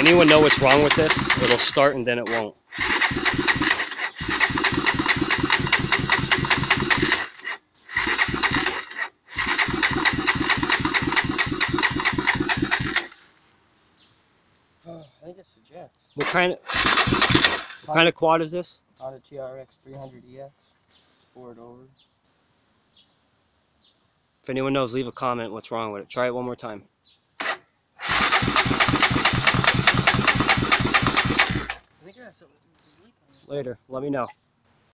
anyone know what's wrong with this? It'll start and then it won't. I think it's the jets. What kind of quad is this? Honda TRX 300EX. It's 4 over. If anyone knows, leave a comment what's wrong with it. Try it one more time. I think I have something. Later. Let me know.